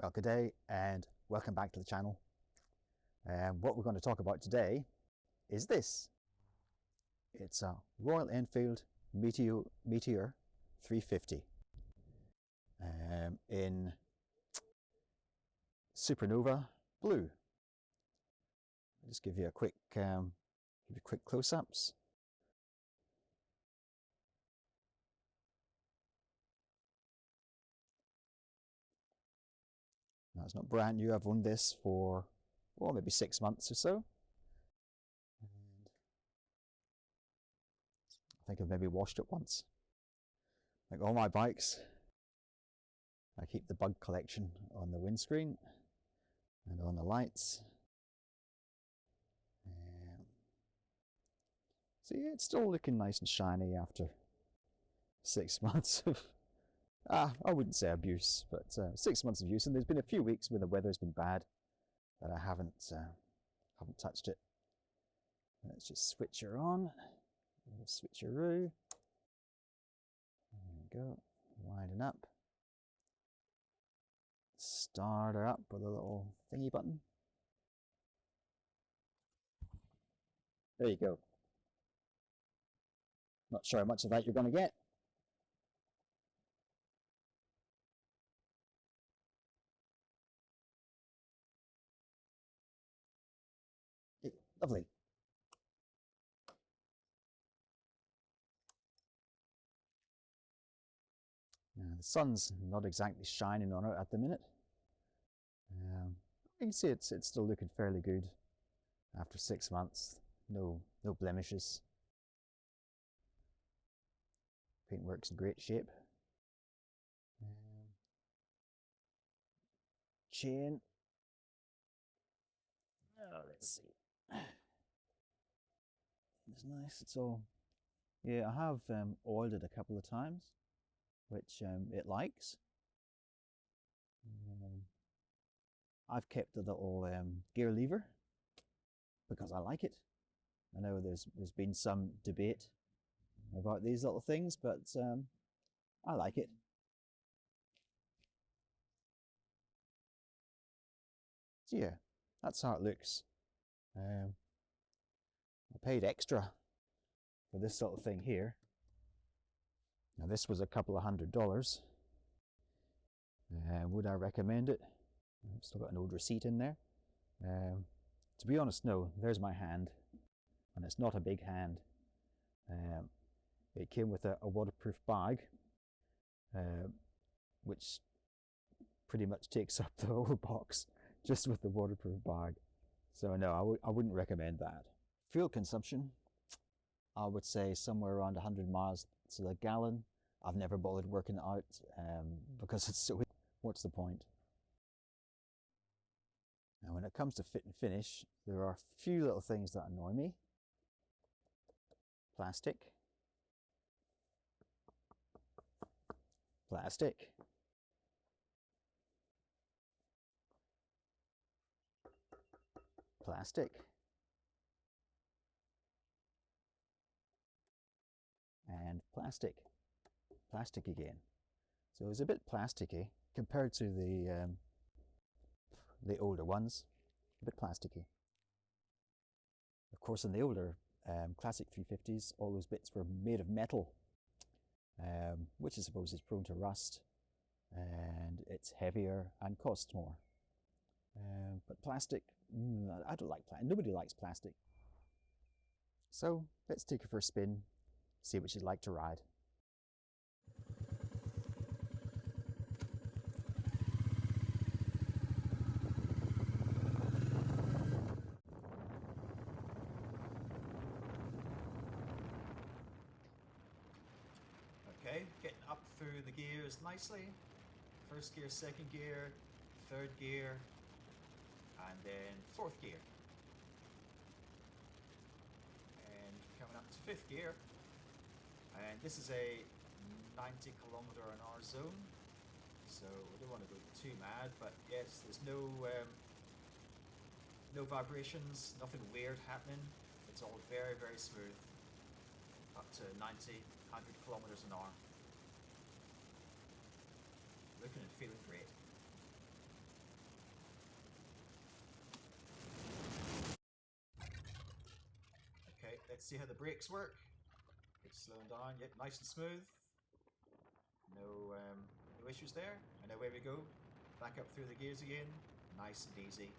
Well, good day and welcome back to the channel. What we're going to talk about today is this. It's a Royal Enfield Meteor 350 in Supernova Blue. I'll just give you a quick close-ups. Now, it's not brand new. I've owned this for, well, maybe 6 months or so. And I think I've maybe washed it once. Like all my bikes, I keep the bug collection on the windscreen and on the lights. So yeah, it's still looking nice and shiny after 6 months of, I wouldn't say abuse, but 6 months of use. And there's been a few weeks when the weather's been bad that I haven't touched it. Let's just switch her on, switcheroo. There we go, widen up. Start her up with a little thingy button. There you go. Not sure how much of that you're going to get. Lovely. Now, the sun's not exactly shining on it at the minute. You can see it's still looking fairly good after 6 months. No blemishes. Paintwork's in great shape. Chain. Oh, let's see. It's nice. It's all. Yeah, I have oiled it a couple of times, which it likes. I've kept the little gear lever because I like it. I know there's been some debate about these little things, but I like it. So yeah, that's how it looks. I paid extra for this little thing here. Now this was a couple of $100. Would I recommend it? I've still got an old receipt in there. To be honest, no. There's my hand, and it's not a big hand. It came with a waterproof bag, which pretty much takes up the whole box just with the waterproof bag. So no, I wouldn't recommend that. Fuel consumption, I would say somewhere around 100 miles to the gallon. I've never bothered working it out because it's so, what's the point? Now when it comes to fit and finish, there are a few little things that annoy me. Plastic. Plastic. Plastic. And plastic. Plastic again. So it's a bit plasticky compared to the older ones. A bit plasticky. Of course, in the older classic 350s, all those bits were made of metal, which I suppose is prone to rust, and it's heavier and costs more. But plastic, I don't like plastic. Nobody likes plastic. So let's take her for a spin, see what she's like to ride. Okay, getting up through the gears nicely. First gear, second gear, third gear, and then fourth gear. And coming up to fifth gear. And this is a 90 km/h zone. So we don't want to go too mad, but yes, there's no vibrations, nothing weird happening. It's all very, very smooth. Up to 90, 100 km/h. Looking and feeling great. let's see how the brakes work. It's slowing down, yet nice and smooth. No, no issues there. And away we go. Back up through the gears again. Nice and easy.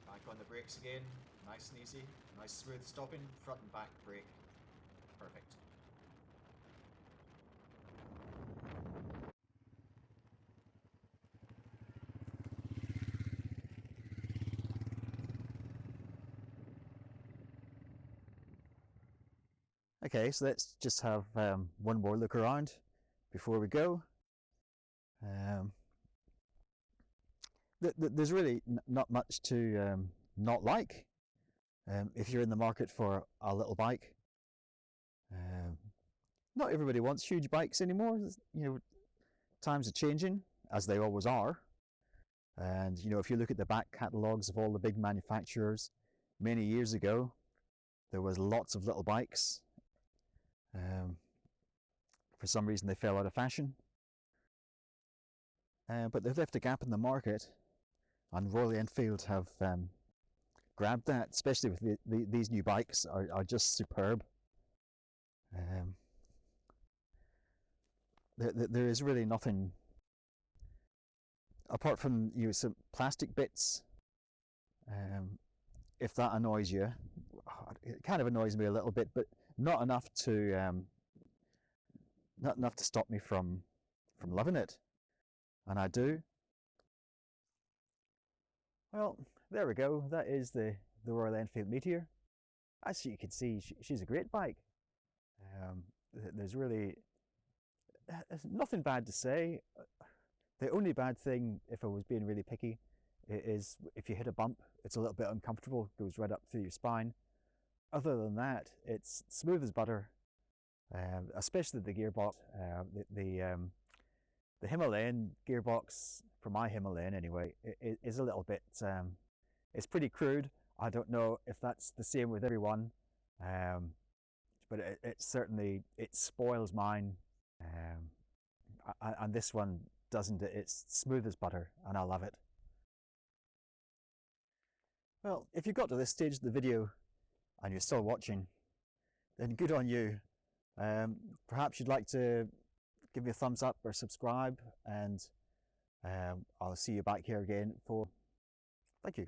Back on the brakes again. Nice and easy. Nice smooth stopping. Front and back brake. Perfect. Okay, so let's just have one more look around before we go. There's really not much to not like if you're in the market for a little bike. Not everybody wants huge bikes anymore. You know, times are changing, as they always are. And you know, if you look at the back catalogues of all the big manufacturers, many years ago, there was lots of little bikes. For some reason, they fell out of fashion. But they've left a gap in the market, and Royal Enfield have grabbed that, especially with these new bikes are just superb. There is really nothing apart from some plastic bits. If that annoys you, it kind of annoys me a little bit, but not enough to stop me from loving it, and I do. Well, there we go. That is the Royal Enfield Meteor. As you can see, she's a great bike. There's really nothing bad to say. The only bad thing, if I was being really picky, is if you hit a bump, it's a little bit uncomfortable, goes right up through your spine. Other than that, it's smooth as butter, especially the gearbox. The Himalayan gearbox, for my Himalayan anyway, is a little bit, it's pretty crude. I don't know if that's the same with everyone, but it certainly, it spoils mine. And this one doesn't. It's smooth as butter, and I love it. Well, if you got to this stage of the video and you're still watching, then good on you. Perhaps you'd like to give me a thumbs up or subscribe, and I'll see you back here again for. Thank you.